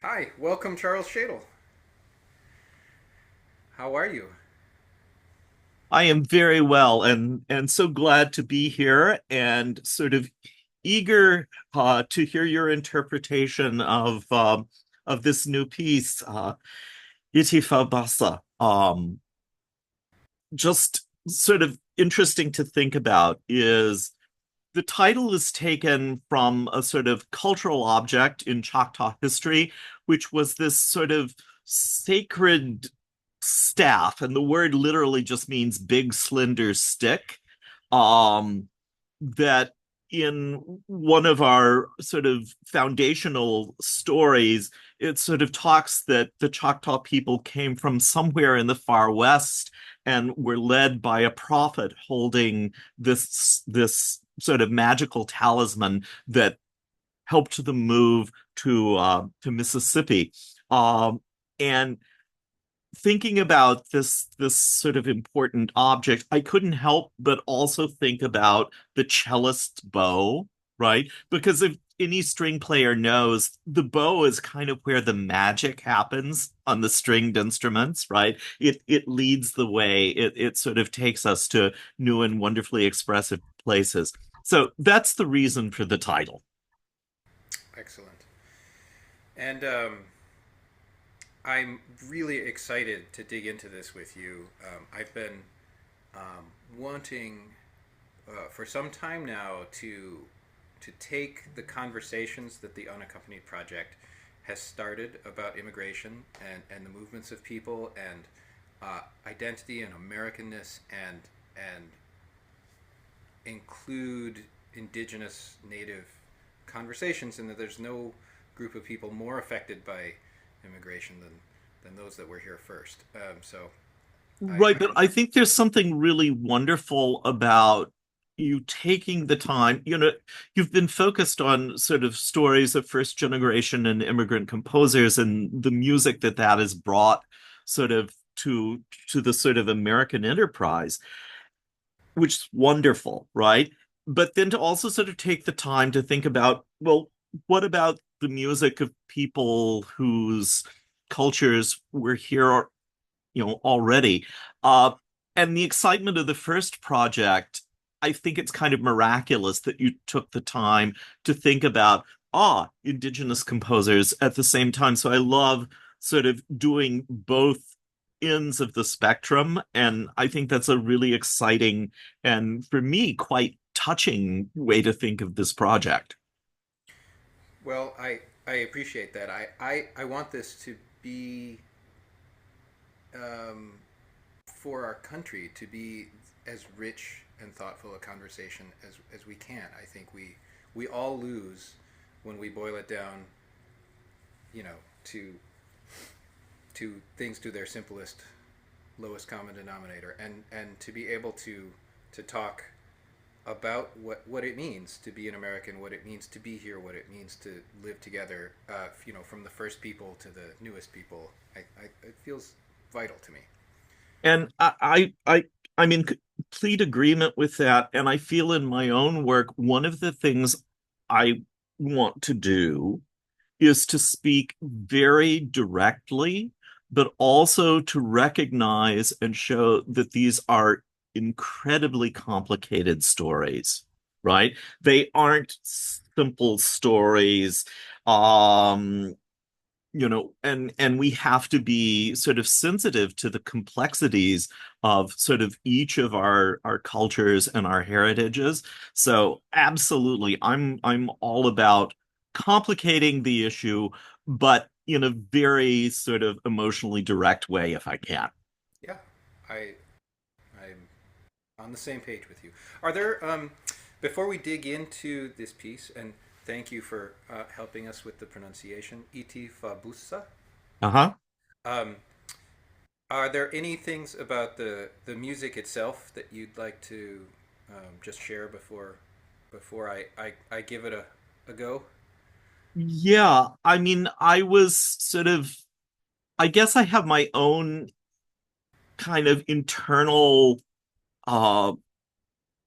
Hi, welcome Charles Shadle. How are you? I am very well and so glad to be here and sort of eager to hear your interpretation of this new piece, Iti Fabvssa. Just sort of interesting to think about is the title is taken from a sort of cultural object in Choctaw history, which was this sort of sacred staff, and the word literally just means big, slender stick. Um, that in one of our sort of foundational stories, it sort of talks that the Choctaw people came from somewhere in the far west and were led by a prophet holding this sort of magical talisman that helped them move to Mississippi. And thinking about this sort of important object, I couldn't help but also think about the cellist's bow, right? Because if any string player knows, the bow is kind of where the magic happens on the stringed instruments, right? It leads the way. It sort of takes us to new and wonderfully expressive places. So that's the reason for the title. Excellent. And I'm really excited to dig into this with you. I've been wanting for some time now to take the conversations that the Unaccompanied Project has started about immigration and the movements of people and identity and Americanness and include indigenous native conversations, and that there's no group of people more affected by immigration than those that were here first. So Right, but I'm I think there's something really wonderful about you taking the time. You've been focused on sort of stories of first generation and immigrant composers and the music that that has brought sort of to the sort of American enterprise, which is wonderful, right? But then to also sort of take the time to think about, well, what about the music of people whose cultures were here already. Uh, and the excitement of the first project, I think it's kind of miraculous that you took the time to think about, indigenous composers at the same time. So I love sort of doing both ends of the spectrum. And I think that's a really exciting and for me, quite touching way to think of this project. well. I appreciate that. I want this to be um, for our country to be as rich and thoughtful a conversation as we can. I think we all lose when we boil it down, you know, to things to their simplest, lowest common denominator, and to be able to talk about what it means to be an American, what it means to be here, what it means to live together. From the first people to the newest people, it feels vital to me. And I'm in complete agreement with that. And I feel in my own work, one of the things I want to do is to speak very directly, but also to recognize and show that these are incredibly complicated stories, right? They aren't simple stories. Um, and we have to be sort of sensitive to the complexities of sort of each of our cultures and our heritages. So absolutely, I'm all about complicating the issue, but in a very sort of emotionally direct way if I can. Yeah, I I'm on the same page with you. Are there before we dig into this piece, and thank you for helping us with the pronunciation, Iti Fabvssa. Uh-huh. Um, are there any things about the music itself that you'd like to just share before I give it a go? Yeah, I mean, I was sort of, I guess I have my own kind of internal uh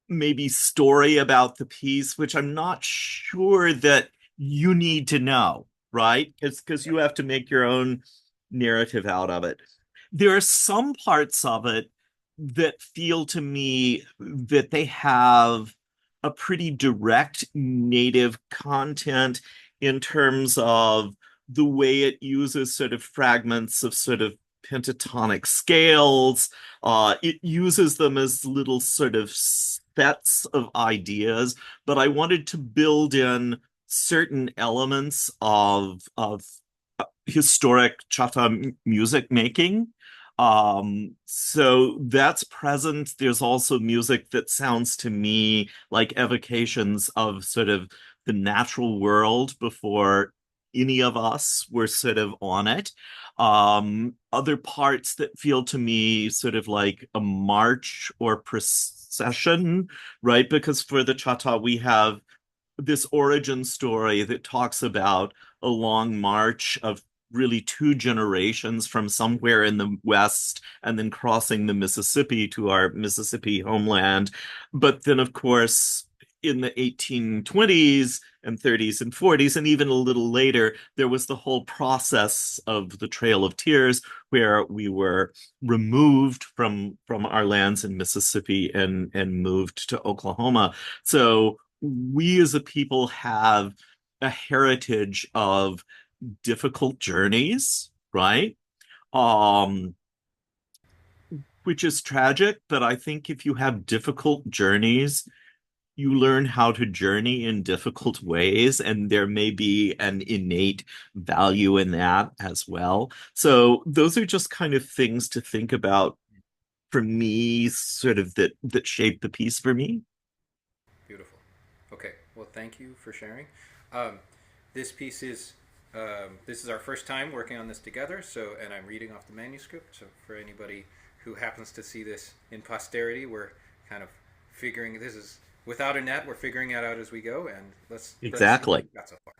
maybe story about the piece, which I'm not sure that you need to know, right? Because you have to make your own narrative out of it. There are some parts of it that feel to me that they have a pretty direct native content in terms of the way it uses sort of fragments of sort of pentatonic scales. It uses them as little sort of sets of ideas, but I wanted to build in certain elements of historic Choctaw music making. So that's present. There's also music that sounds to me like evocations of sort of the natural world before any of us were sort of on it. Other parts that feel to me sort of like a march or procession, right? Because for the Choctaw, we have this origin story that talks about a long march of really two generations from somewhere in the West and then crossing the Mississippi to our Mississippi homeland. But then, of course, in the 1820s and 30s and 40s, and even a little later, there was the whole process of the Trail of Tears, where we were removed from our lands in Mississippi and moved to Oklahoma. So we as a people have a heritage of difficult journeys, right? Um, which is tragic, but I think if you have difficult journeys, you learn how to journey in difficult ways, and there may be an innate value in that as well. So those are just kind of things to think about for me, sort of that shape the piece for me. Beautiful. Okay. Well, thank you for sharing. Um, this piece is this is our first time working on this together. So, and I'm reading off the manuscript. So, for anybody who happens to see this in posterity, we're kind of figuring this is without a net. We're figuring it out as we go, and let's see what Exactly. we've got so far.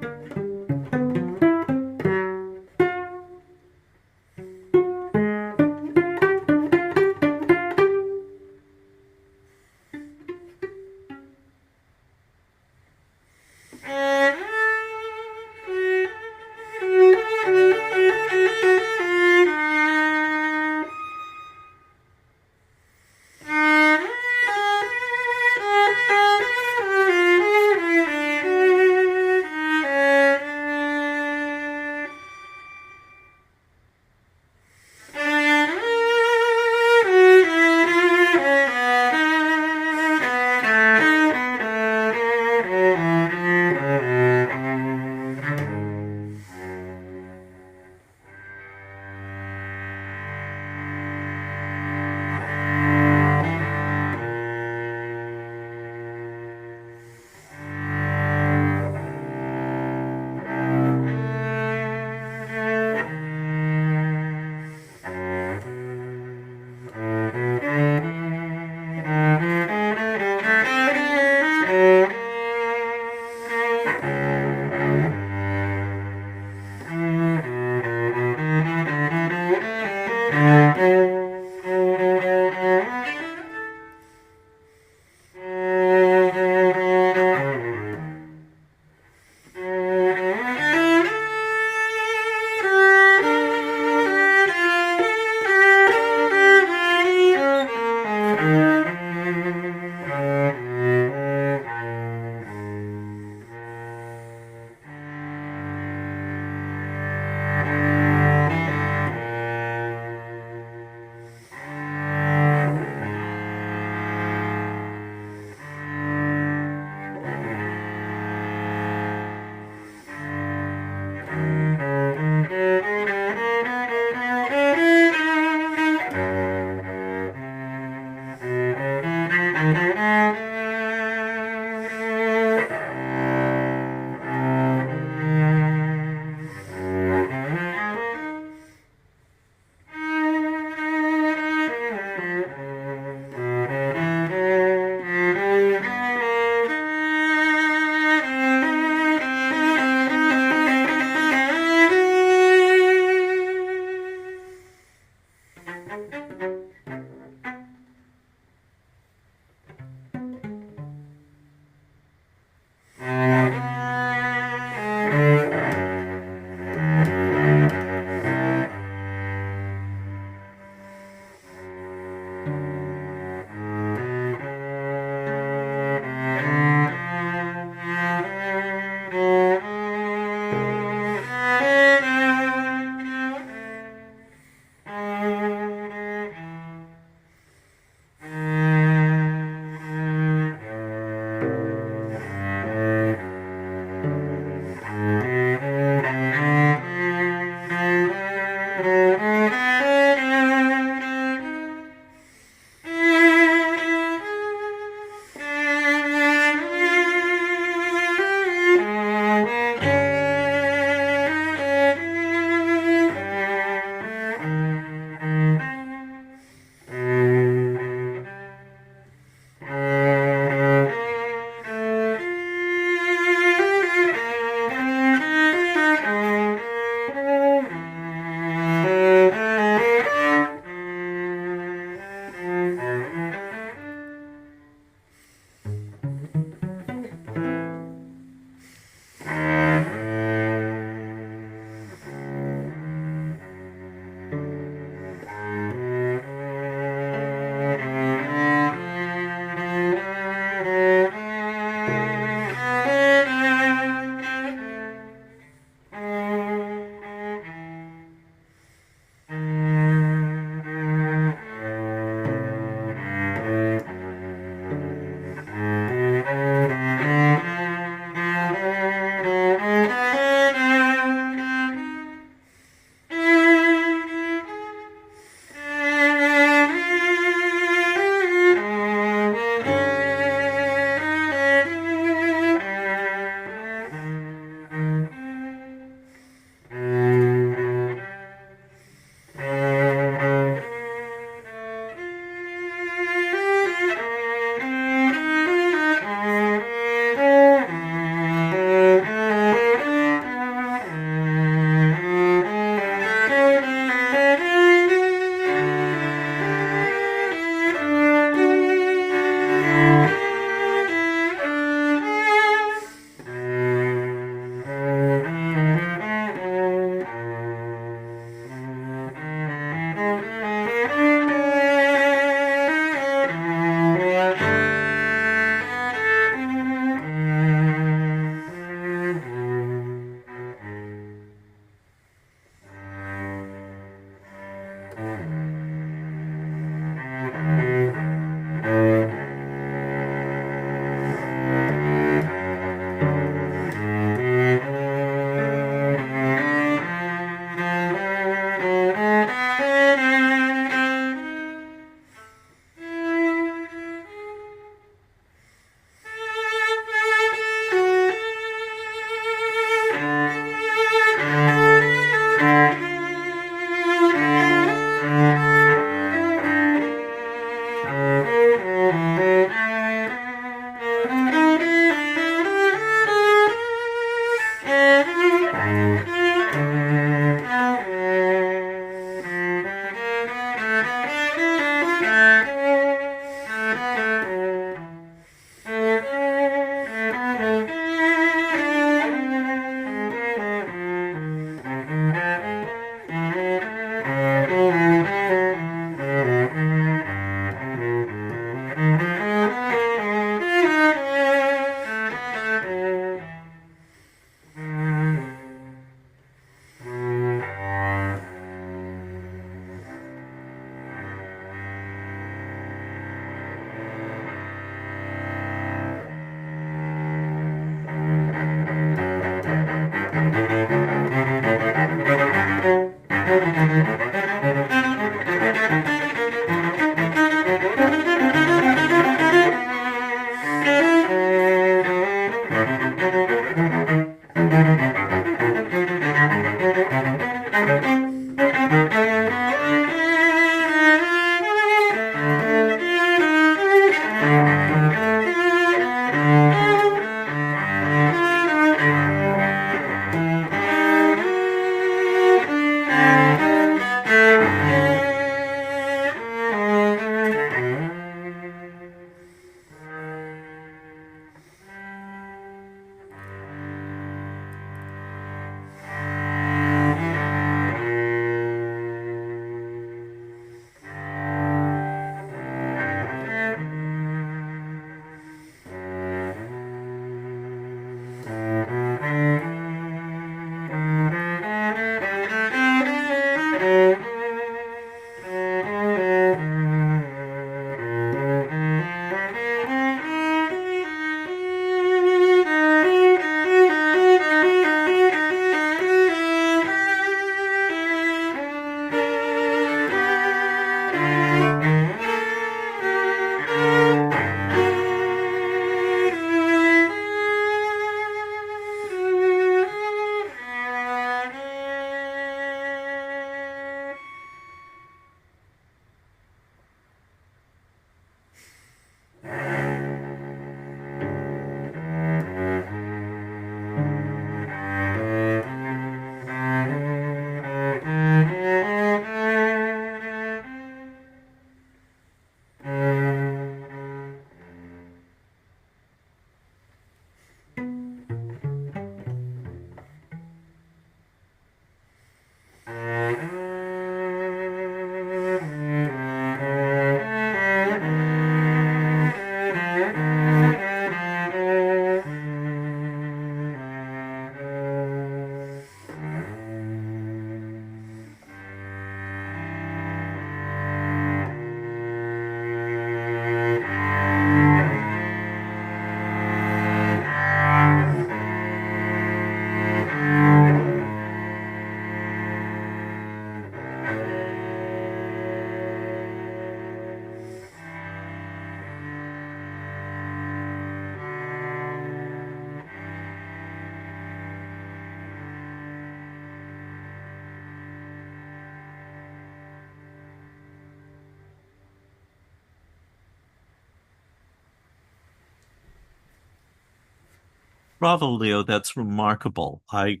Bravo, Leo. That's remarkable. I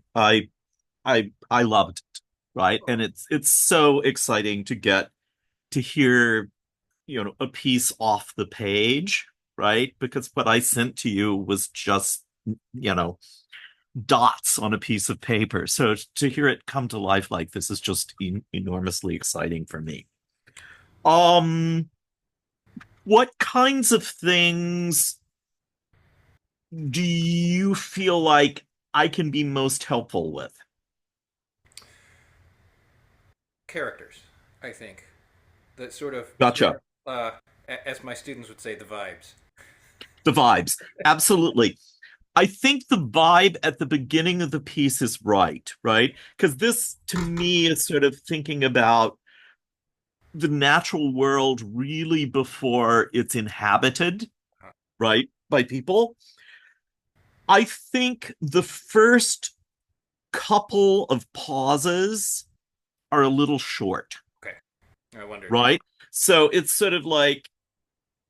loved it, right? And it's so exciting to get to hear, a piece off the page, right? Because what I sent to you was just, you know, dots on a piece of paper. So to hear it come to life like this is just enormously exciting for me. Um, what kinds of things do you feel like I can be most helpful with? Characters, I think, that sort Gotcha. of, as my students would say, the vibes. The vibes. Absolutely. I think the vibe at the beginning of the piece is right, right? Because this, to me, is sort of thinking about the natural world really before it's inhabited, Uh, right, by people. I think the first couple of pauses are a little short, okay, I wondered. right? So it's sort of like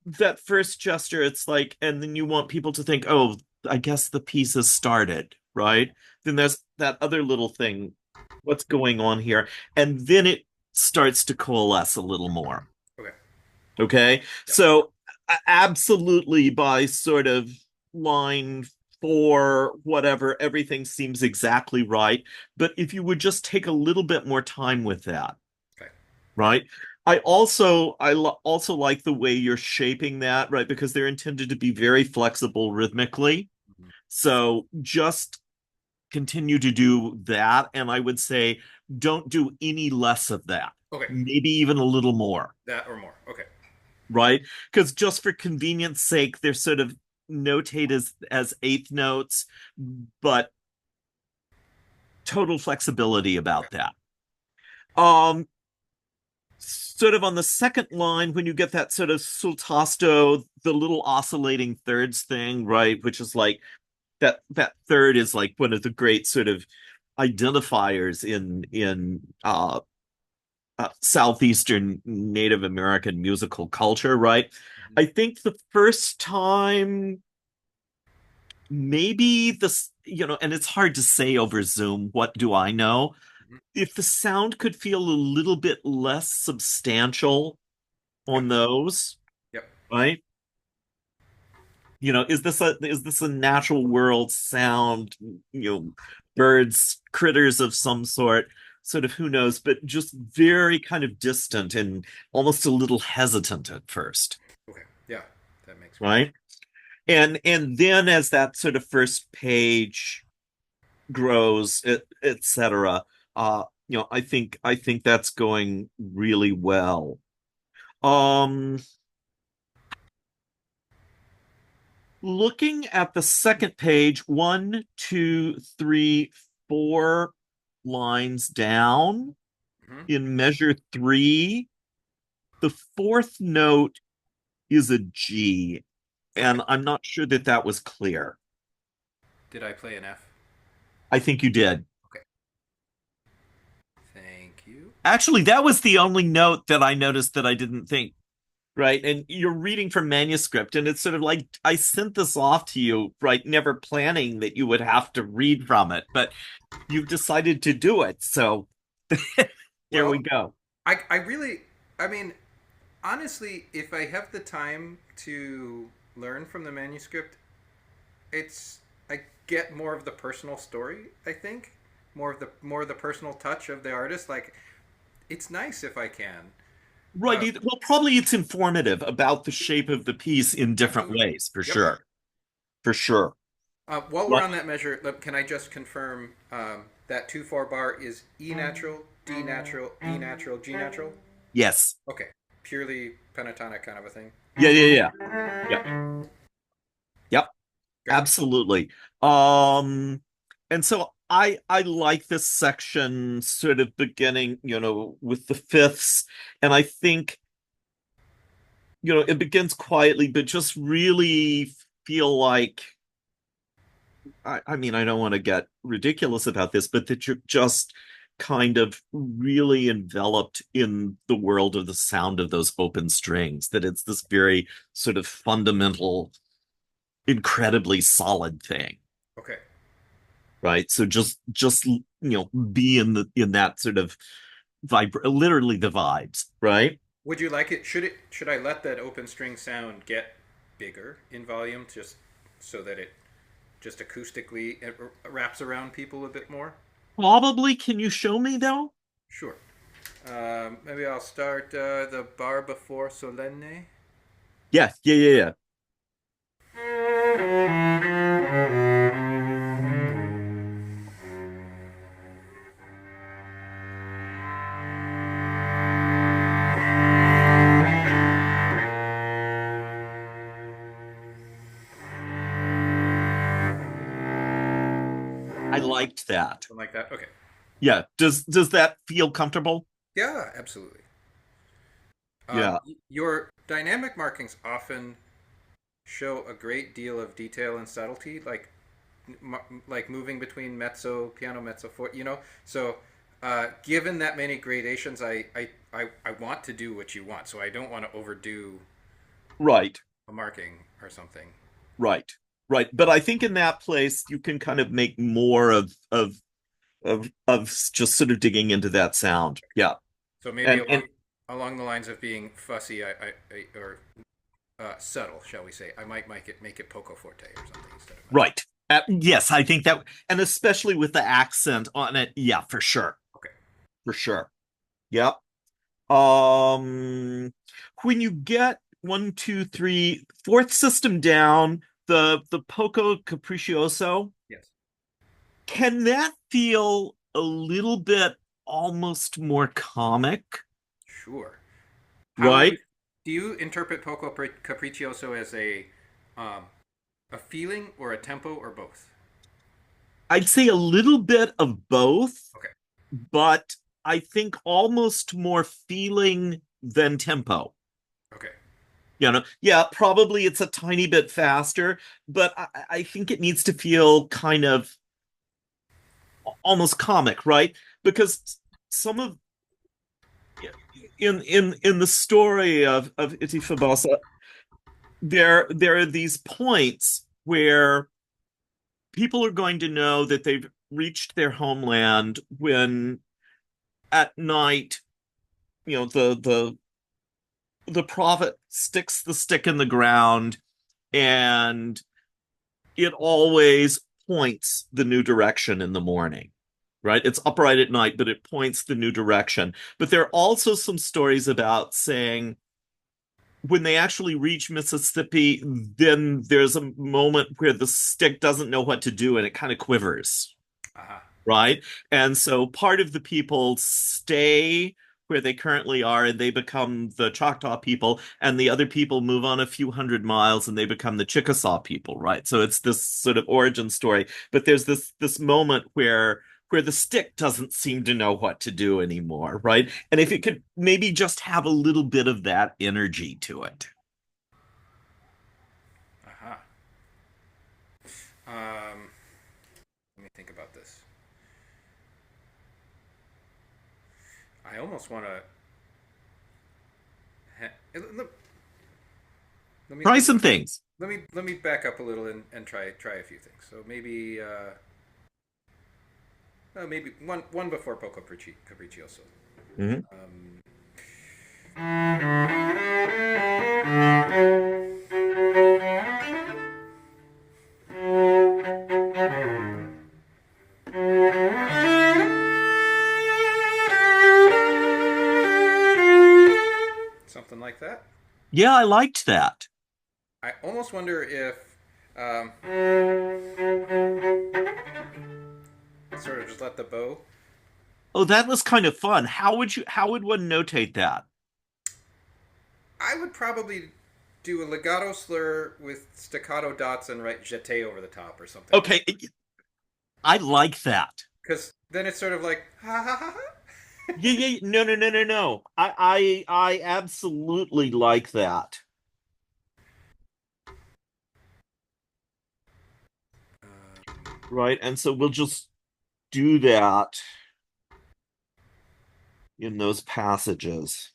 that first gesture, it's like, and then you want people to think, oh, I guess the piece has started, right? Then there's that other little thing. What's going on here? And then it starts to coalesce a little more. Okay, Okay. yep, So, absolutely, by sort of line four, whatever, everything seems exactly right. But if you would just take a little bit more time with that, okay, right? I also like the way you're shaping that, right? Because they're intended to be very flexible rhythmically. mhm, So just continue to do that. And I would say don't do any less of that, okay, maybe even a little more, that or more. Okay, right? Because just for convenience sake, they're sort of notate as eighth notes, but total flexibility okay, about that. Um, Sort of on the second line, when you get that sort of sultasto, the little oscillating thirds thing, right? Which is like that third is like one of the great sort of identifiers in southeastern Native American musical culture, right? mhm, I think the first time maybe this, and it's hard to say over Zoom, what do I know? mhm, If the sound could feel a little bit less substantial yep, on those, yep, right? Is this a natural world sound, birds, critters of some sort of who knows, but just very kind of distant and almost a little hesitant at first, okay, yeah, that makes perfect. right? And then as that sort of first page grows, etc. I think that's going really well. Um, Looking at the second page, one, two, three, four lines down Hmm. in measure three, the fourth note is a G, Okay, and I'm not sure that that was clear. did I play an F? I think you did. Okay, thank you. Actually, that was the only note that I noticed that I didn't think, right? And you're reading from manuscript, and it's sort of like I sent this off to you, right? Never planning that you would have to read from it, but you've decided to do it. So here we Well, go. I really, I mean, honestly, if I have the time to learn from the manuscript, it's I get more of the personal story. I think more of the personal touch of the artist. Like it's nice if I can. Right. Uh, Well, probably it's informative about the shape of the piece in different Absolutely. ways, for Yep. sure. For sure. While we're Well, on that measure, can I just confirm that 2/4 bar is E natural, D natural, E natural, G natural? yes. Okay, purely pentatonic kind of a thing. Yeah, yeah, yeah. Yep. Yep. Great. Absolutely. Um, and so I like this section sort of beginning, with the fifths, and I think, it begins quietly, but just really feel like I mean, I don't want to get ridiculous about this, but that you're just kind of really enveloped in the world of the sound of those open strings, that it's this very sort of fundamental, incredibly solid thing. Okay. right? So just be in that sort of literally the vibes, right? Would you like it? Should I let that open string sound get bigger in volume, just so that it just acoustically it wraps around people a bit more? Probably. Can you show me though? Sure. Maybe I'll start the bar before Solenne. Yeah, yeah, yeah, yeah. I liked that. Something like that. Okay. Yeah. Does that feel comfortable? Yeah, absolutely. Yeah. Your dynamic markings often show a great deal of detail and subtlety, like moving between mezzo, piano, mezzo, forte. So given that many gradations, I want to do what you want. So I don't want to overdo Right. a marking or something. Right. Right. But I think in that place you can kind of make more of just sort of digging into that sound. Yeah. So maybe And along the lines of being fussy, or subtle, shall we say? I might make it poco forte or something instead of mezzo. right. Yes, I think that, and especially with the accent on it. Yeah, for sure. Okay. For sure. Yep. Um, when you get one, two, three, fourth system down, the Poco Capriccioso, Yes. can that feel a little bit almost more comic, Sure. How would you right? do you interpret poco capriccioso as um, a feeling or a tempo or both? I'd say a little bit of both, Okay. but I think almost more feeling than tempo. Okay. Yeah, probably it's a tiny bit faster, but I think it needs to feel kind of almost comic, right? Because some of in the story of Iti Fabvssa, there are these points where people are going to know that they've reached their homeland when at night, the prophet sticks the stick in the ground and it always points the new direction in the morning, right? It's upright at night, but it points the new direction. But there are also some stories about saying when they actually reach Mississippi, then there's a moment where the stick doesn't know what to do and it kind of quivers, Aha. right? And so part of the people stay where they currently are and they become the Choctaw people, and the other people move on a few hundred miles and they become the Chickasaw people, right? So it's this sort of origin story. But there's this moment where the stick doesn't seem to know what to do anymore, right? And if it could maybe just have a little bit of that energy to it. Aha. Um, Let me think about this. I almost want to. Let me Try some things. let me back up a little and try a few things. So maybe one before poco capriccioso. Mhm. Um, something like that. Yeah, I liked that. I almost wonder if sort of just let the bow. Oh, that was kind of fun. How would one notate that? I would probably do a legato slur with staccato dots and write jeté over the top or something like. Okay, I like that. Because then it's sort of like ha ha ha ha. Yeah, yeah, no, no, no, no, no. I absolutely like that. Right, and so we'll just do that in those passages.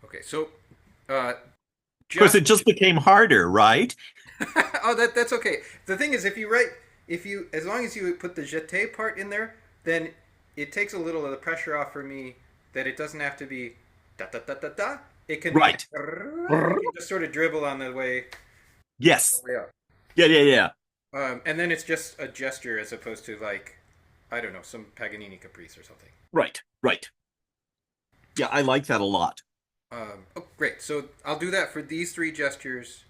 Okay, so uh, Of course, just it just became harder, right? oh, that's okay. The thing is, if you, as long as you put the jeté part in there, then it takes a little of the pressure off for me. That it doesn't have to be da da da da da. It can be. Right. It can just sort of dribble on the Yes. way up. Yeah, yeah, yeah. And then it's just a gesture as opposed to like, I don't know, some Paganini caprice or something. Right, right. Yeah, I like that a lot. Oh, great. So I'll do that for these three gestures,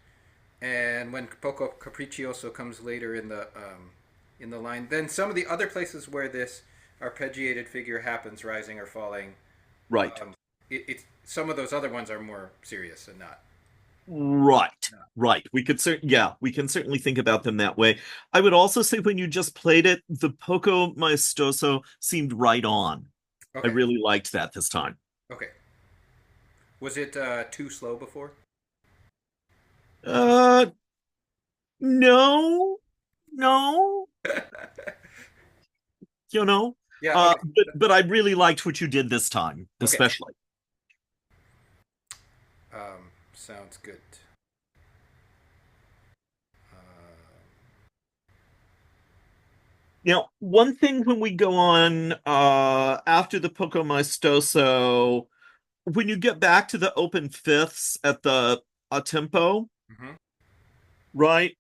and when Poco Capriccioso comes later in the line, then some of the other places where this arpeggiated figure happens, rising or falling, Right. it's some of those other ones are more serious and not. Right. not. Right. We can certainly think about them that way. I would also say when you just played it, the Poco Maestoso seemed right on. I Okay. really liked that this time. Okay. Was it too slow before? Uh, no, no, you know. Yeah. Okay. But I really liked what you did this time, Okay. especially. Sounds good. Uh, Now, one thing when we go on after the Poco Maestoso, when you get back to the open fifths at the a tempo, mhm. right?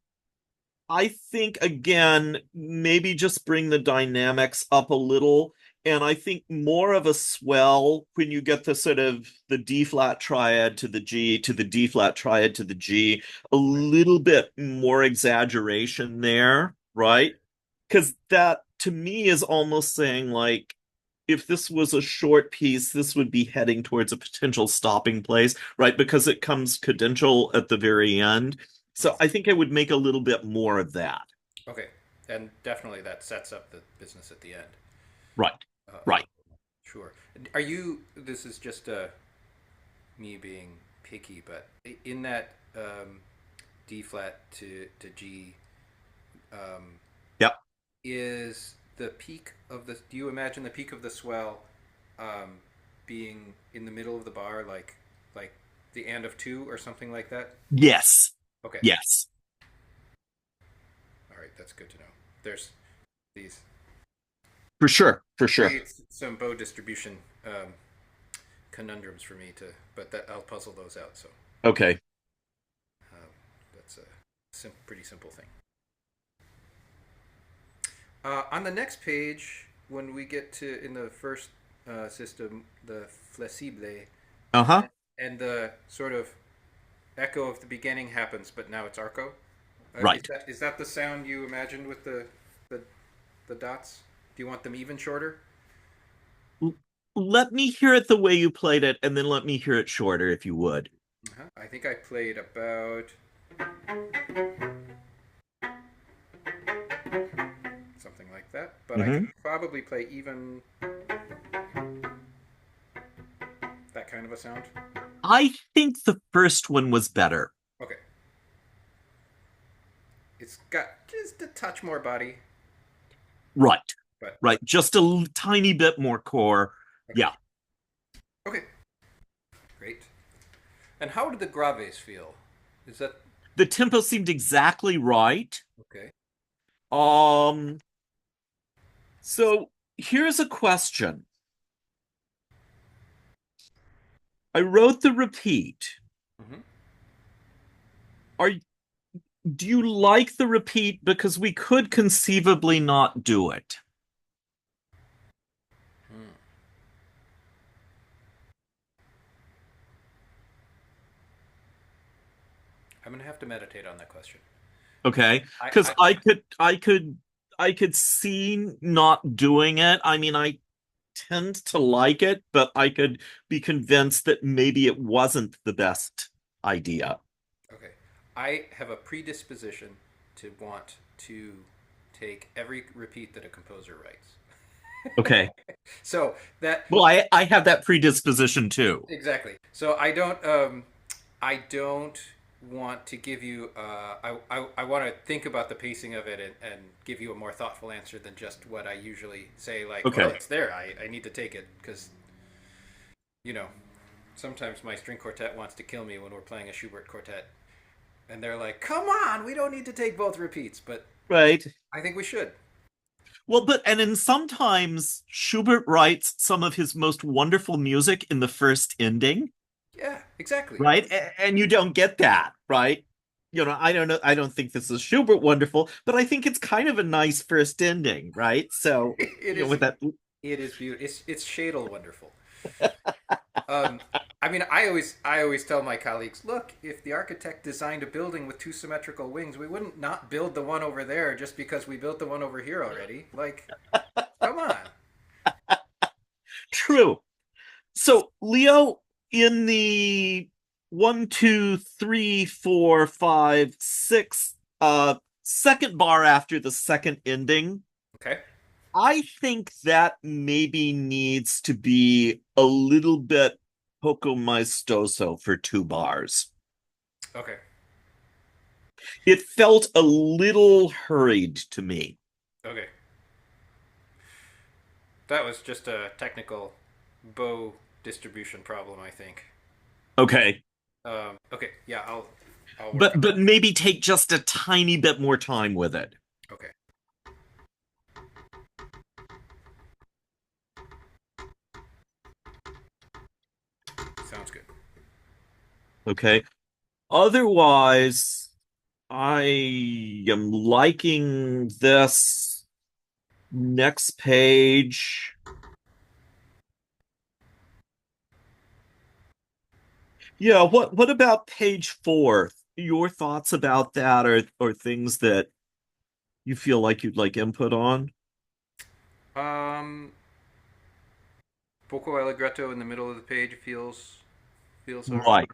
I think again, maybe just bring the dynamics up a little. And I think more of a swell when you get the sort of the D flat triad to the G to the D flat triad to the G, a little bit more exaggeration there, right? Because that to me is almost saying like if this was a short piece, this would be heading towards a potential stopping place, right? Because it comes cadential at the very end. So I think I would make a little bit more of that. Okay. And definitely that sets up the business at the end. Right. Of Right. sure. Are you? This is just me being picky, but in that D flat to G, um, Yep. is the peak of the? Do you imagine the peak of the swell um, being in the middle of the bar, like the and of two or something like that? Yes. Okay. Yes. All right. That's good to know. There's these For sure. For sure. creates some bow distribution conundrums for me to, but that I'll puzzle those out. So Okay. um, that's a pretty simple thing. On the next page, when we get to in the first system, the flessible, Uh-huh. and the sort of echo of the beginning happens, but now it's arco. Right. Is that the sound you imagined with the the dots? Do you want them even shorter? L- Let me hear it the way you played it, and then let me hear it shorter if you would. I think I played about something like that, but I Hmm. could probably play even that kind of a sound. I think the first one was better. Okay, it's got just a touch more body, Right. but Right. Just a tiny bit more core. okay, Yeah. okay, great. And how did the graves feel? Is that The tempo seemed exactly right. okay? Um, so here's a question. I wrote the repeat. Mm-hmm. Are Do you like the repeat? Because we could conceivably not do it. Hmm. I'm gonna have to meditate on that question. Okay. Because I I could see not doing it. I mean, I tend to like it, but I could be convinced that maybe it wasn't the best idea. okay. I have a predisposition to want to take every repeat that a composer writes. Okay. So that Well, I have that predisposition too. exactly. So I don't want to give you I want to think about the pacing of it and give you a more thoughtful answer than just what I usually say like, well, Okay. it's there. I need to take it because you know sometimes my string quartet wants to kill me when we're playing a Schubert quartet, and they're like, "Come on, we don't need to take both repeats," but Right. I think we should. Well, but and then sometimes Schubert writes some of his most wonderful music in the first ending, Yeah, exactly. right? And you don't get that, right? I don't know. I don't think this is Schubert wonderful, but I think it's kind of a nice first ending, right? So, It is. with that, It is beautiful. It's Shadle wonderful. Um, I mean, I always tell my colleagues, look, if the architect designed a building with two symmetrical wings, we wouldn't not build the one over there just because we built the one over here already. Like, come on. true. So, Leo, in the one, two, three, four, five, six, second bar after the second ending, Okay. I think that maybe needs to be a little bit poco maestoso for 2 bars. Okay. It felt a little hurried to me. Okay. That was just a technical bow distribution problem, I think. Okay. Okay. Yeah, I'll work on But maybe take just a tiny bit more time with it. that. Okay. Sounds good. Okay. Otherwise, I am liking this next page. Yeah, what about page 4? Your thoughts about that or things that you feel like you'd like input on? Um, Poco Allegretto in the middle of the page feels all right.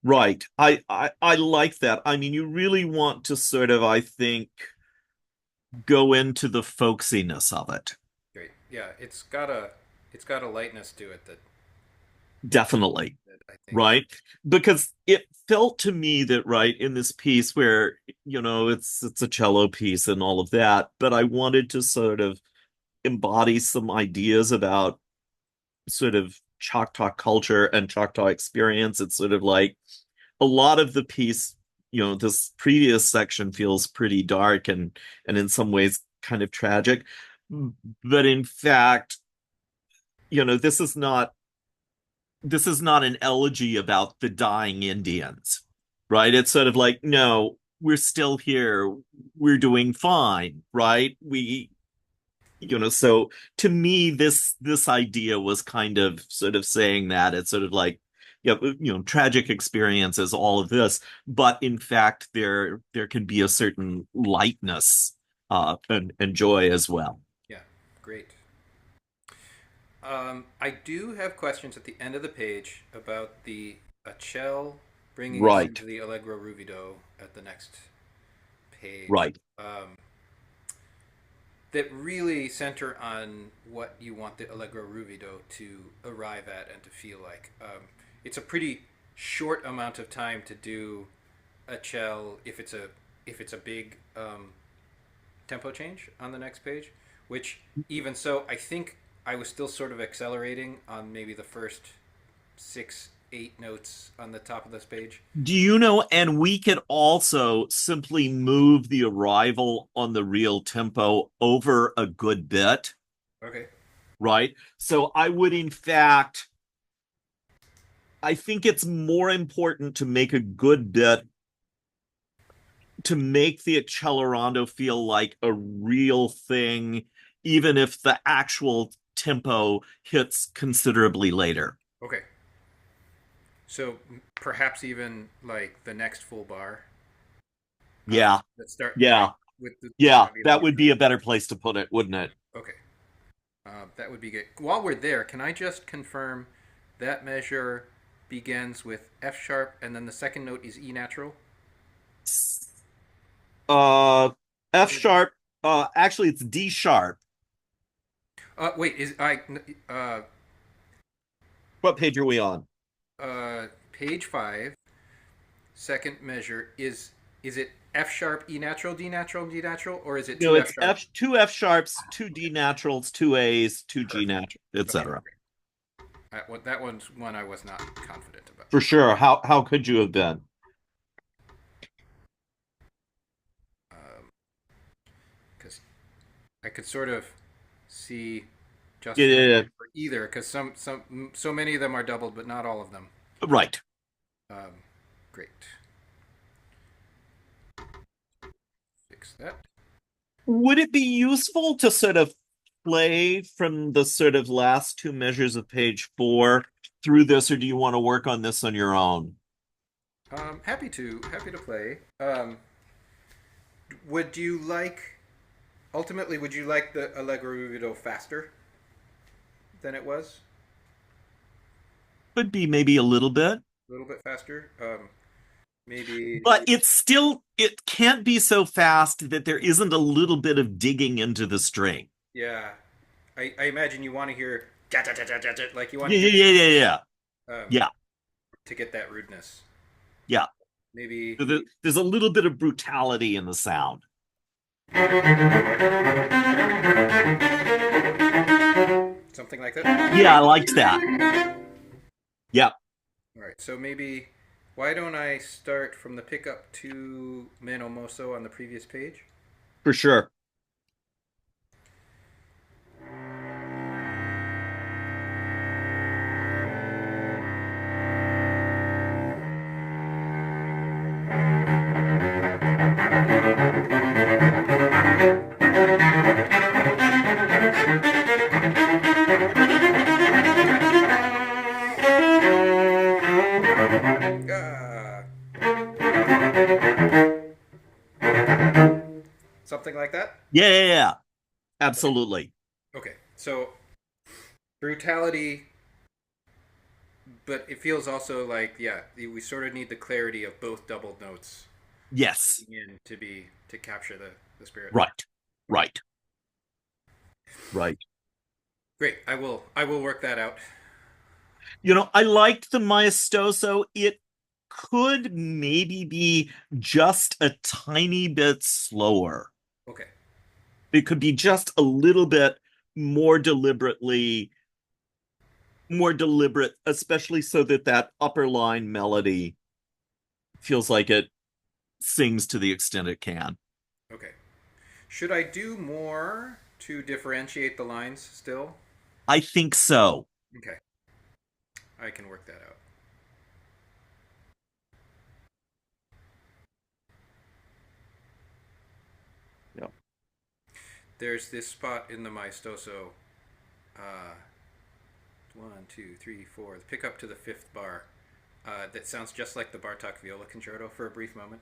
Right. Right. I like that. I mean, you really want to sort of, I think, go into the folksiness of it. Great. Yeah, it's got a lightness to it Definitely. that I think. Right. Because it felt to me that, right, in this piece where, it's a cello piece and all of that, but I wanted to sort of embody some ideas about sort of Choctaw culture and Choctaw experience. It's sort of like a lot of the piece, this previous section feels pretty dark and in some ways kind of tragic. But in fact, this is not an elegy about the dying Indians, right? It's sort of like, no, we're still here. We're doing fine, right? So to me, this idea was kind of sort of saying that it's sort of like, yeah, tragic experiences, all of this, but in fact, there can be a certain lightness and joy as well. Yeah, great. I do have questions at the end of the page about the Achel bringing us Right, into the Allegro Ruvido at the next page. right. That really center on what you want the Allegro Ruvido to arrive at and to feel like. It's a pretty short amount of time to do a cell if it's a big tempo change on the next page. Which even so, I think I was still sort of accelerating on maybe the first 6, 8 notes on the top of this page. Do you know? And we could also simply move the arrival on the real tempo over a good bit, Okay. right? So I would, in fact, I think it's more important to make a good bit to make the accelerando feel like a real thing, even if the actual tempo hits considerably later. Okay. So perhaps even like the next full bar. Yeah, Let's start like yeah, with the yeah. heavy That lead. would be a better place to put it, wouldn't it? Okay. That would be good. While we're there, can I just confirm that measure begins with F sharp and then the second note is E natural? Uh, F sharp. Actually, it's D sharp. Wait, is I What page are we on? page 5, second measure is it F sharp, E natural, D natural, D natural, or is it No, two F it's sharp? F two F sharps, two D naturals, two A's, two G Perfect. natural, Okay. etc. That one's one I was not confident about. For sure. How could you have been? Because I could sort of see Yeah, yeah, justification yeah. for either, because so many of them are doubled, but not all of them. Right. Um, Great. Fix that. Would it be useful to sort of play from the sort of last two measures of page 4 through this, or do you want to work on this on your own? Happy to play. Would you like ultimately? Would you like the Allegro Vivido faster than it was? Could be maybe a little bit, A little bit faster. Maybe. but it can't be so fast that there isn't a little bit of digging into the string. Yeah. I imagine you want to hear like you want Yeah, to yeah, hear yeah, yeah, yeah. um, Yeah, to get that rudeness. yeah. Maybe There's a little bit of brutality in the sound. something like that. Yeah, I liked that. Yeah, All right. So maybe why don't I start from the pickup to Meno Moso on the previous page? for sure. Ah, something like that. Yeah, yeah, yeah. Absolutely. Okay. So brutality, but it feels also like yeah, we sort of need the clarity of both doubled notes Yes. in to capture the spirit. Right. Okay. Right. Right. Great. I will work that out. I liked the maestoso. It could maybe be just a tiny bit slower. Okay. It could be just a little bit more deliberately more deliberate, especially so that that upper line melody feels like it sings to the extent it can. Okay. Should I do more to differentiate the lines still? I think so. Okay. I can work that out. Yeah. There's this spot in the maestoso. Uh, one, two, three, four. The pick up to the fifth bar. That sounds just like the Bartok viola concerto for a brief moment.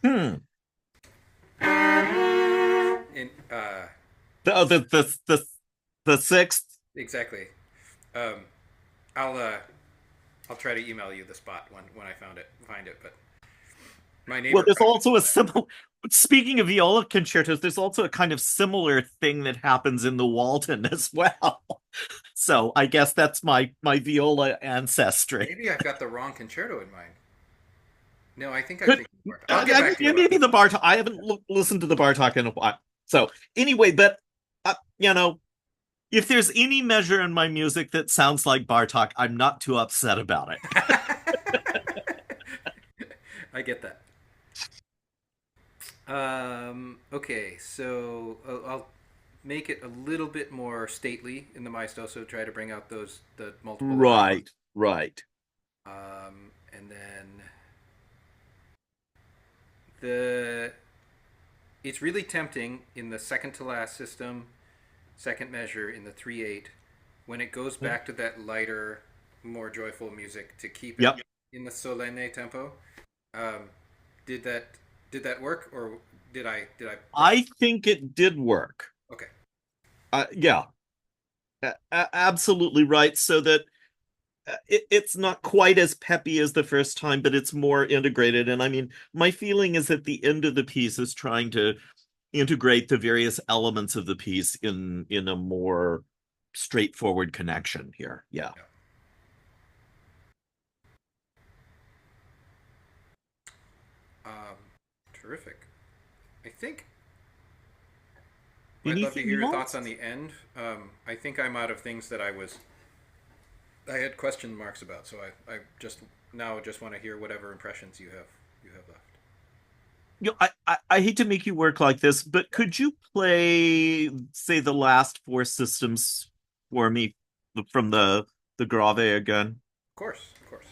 Hmm. In Oh, the sixth. exactly. Um, I'll try to email you the spot when I find it. But my Well, neighbor there's practiced also a that. simple. Speaking of viola concertos, there's also a kind of similar thing that happens in the Walton as well. So I guess that's my viola ancestry. Maybe I've got the wrong concerto in mind. No, I think I'm Could thinking Bartok. I'll get back to you yeah, about maybe this. the Bartok. I haven't listened to the Bartok in a while. So anyway, but if there's any measure in my music that sounds like Bartok, I'm not too upset about it. I get that. Okay, so I'll make it a little bit more stately in the maestoso. Try to bring out the multiple lines. Right, right. And then the it's really tempting in the second to last system, second measure in the 3/8, when it goes back to that lighter, more joyful music to keep it Yep. in the solenne tempo. Um, did that did that work or did I rush I think it did work. it? Okay. Yeah, absolutely right. So that it's not quite as peppy as the first time, but it's more integrated. And I mean, my feeling is that the end of the piece is trying to integrate the various elements of the piece in a more straightforward connection here. Yeah. Yeah. Um, Terrific. I think I'd love to Anything hear your thoughts else? on the end. I think I'm out of things that I was I had question marks about, so I just now just want to hear whatever impressions you have left. I hate to make you work like this, but could you play, say, the last four systems for me from the Grave again? Of course, of course.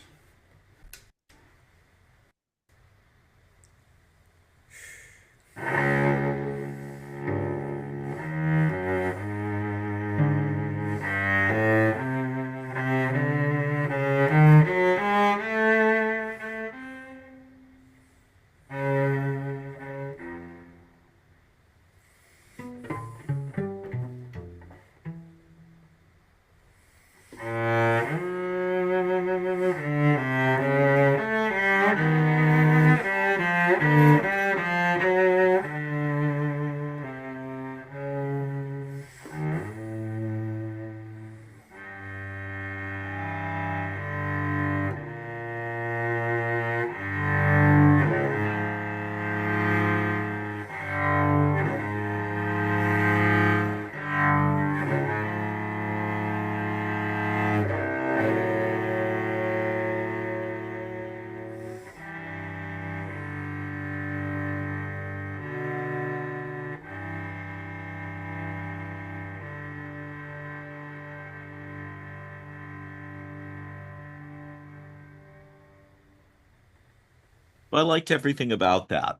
I liked everything about that.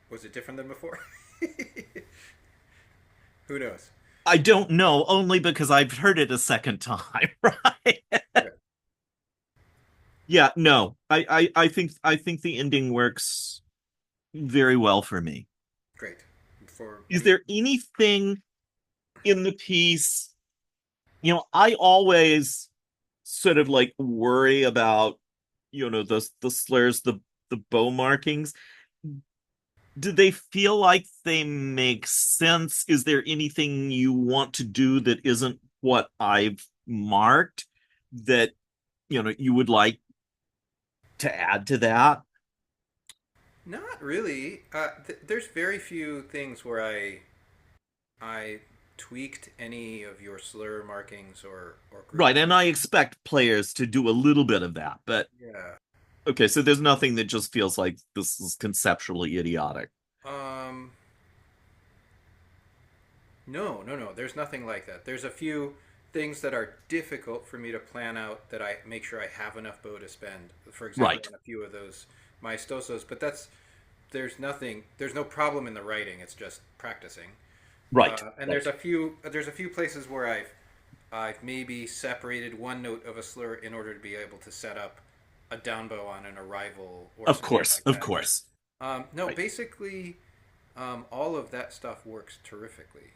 Was it different than before? Who knows? I don't know, only because I've heard it a second time, right? Okay, Yeah, no. I think the ending works very well for me. great. For Is me, there anything in the piece, I always sort of like worry about, the slurs, the bow markings. Do they feel like they make sense? Is there anything you want to do that isn't what I've marked that, you would like to add to that? not really. There's very few things where I tweaked any of your slur markings or Right, groups. and I expect players to do a little bit of that, but Yeah. okay, so there's nothing that just feels like this is conceptually idiotic. Um. No, no, no. There's nothing like that. There's a few things that are difficult for me to plan out that I make sure I have enough bow to spend. For example, Right, on a few of those maestosos, but that's there's nothing. There's no problem in the writing. It's just practicing. right, And right. there's a few places where I've maybe separated one note of a slur in order to be able to set up a down bow on an arrival or Of something course, like of that. course. No, Right. basically, all of that stuff works terrifically.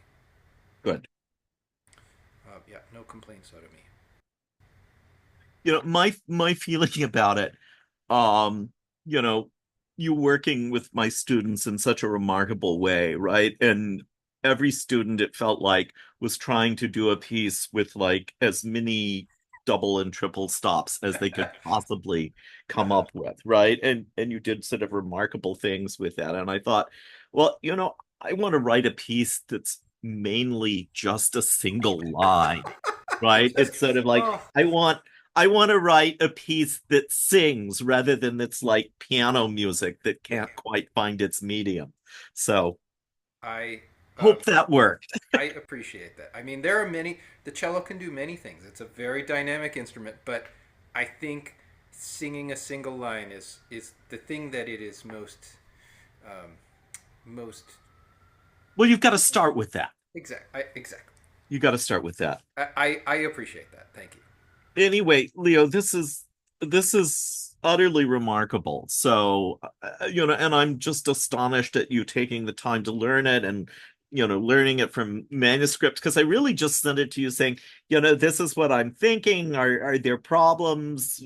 Good. Yeah, no complaints out of me. My feeling about it, um, you know, you working with my students in such a remarkable way, right? And every student, it felt like, was trying to do a piece with like as many double and triple stops as they could possibly come Uh-huh. up with, right? And you did sort of remarkable things with that. And I thought, well, I want to write a piece that's mainly just a single line, right? Just It's sort of like oh, I want to write a piece that sings rather than that's like piano music that can't quite find its medium. So I hope that worked. I appreciate that. I mean, there are many. The cello can do many things. It's a very dynamic instrument, but I think singing a single line is the thing that it is um, most Well, you've got to start with that. exactly. You got to start with that. I appreciate that. Thank you. Anyway, Leo, this is utterly remarkable. So, and I'm just astonished at you taking the time to learn it and, learning it from manuscript because I really just sent it to you saying, this is what I'm thinking. Are there problems?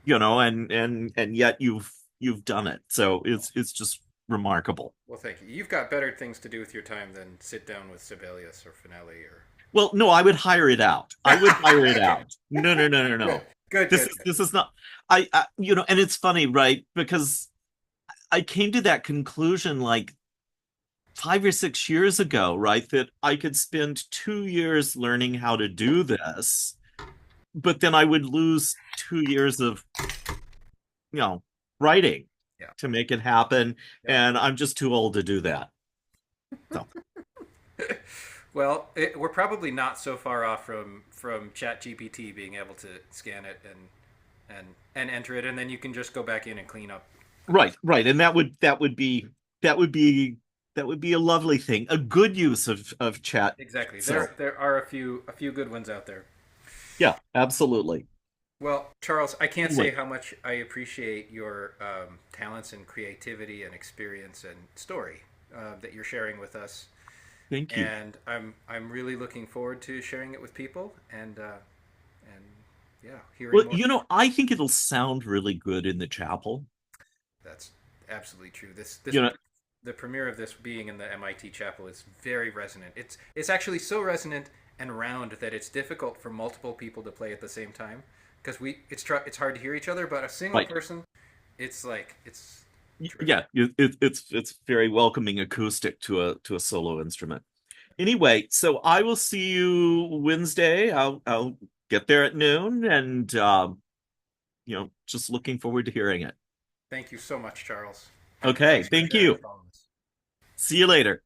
And yet you've done it. So Well, it's just remarkable. well, thank you. You've got better things to do with your time than sit down with Sibelius or Finelli or. Well, no, I would hire it out. I would hire it Okay, out. No, no, no, no, good, no. good, This good, is good. this is not. And it's funny, right? Because I came to that conclusion like 5 or 6 years ago, right? That I could spend 2 years learning how to do this, but then I would lose 2 years of, writing Yeah. to make it happen, Yeah. and I'm just too old to do that. So, Well, we're probably not so far off from ChatGPT being able to scan it and enter it, and then you can just go back in and clean up right, some right, things. and that would be that would be a lovely thing, a good use of chat. Exactly. So, There are a few good ones out there. yeah, absolutely. Well, Charles, I can't say Anyway, how much I appreciate your talents and creativity and experience and story that you're sharing with us, thank you. and I'm really looking forward to sharing it with people and yeah, hearing Well, more. I think it'll sound really good in the chapel. That's absolutely true. This You know, the premiere of this being in the MIT chapel is very resonant. It's actually so resonant and round that it's difficult for multiple people to play at the same time because it's hard to hear each other. But a single right. person, it's terrific. Yeah, it's very welcoming acoustic to a solo instrument. Anyway, so I will see you Wednesday. I'll get there at noon, and just looking forward to hearing it. Thank you so much, Charles, and Okay, thanks for thank sharing you. with all of us. See you later.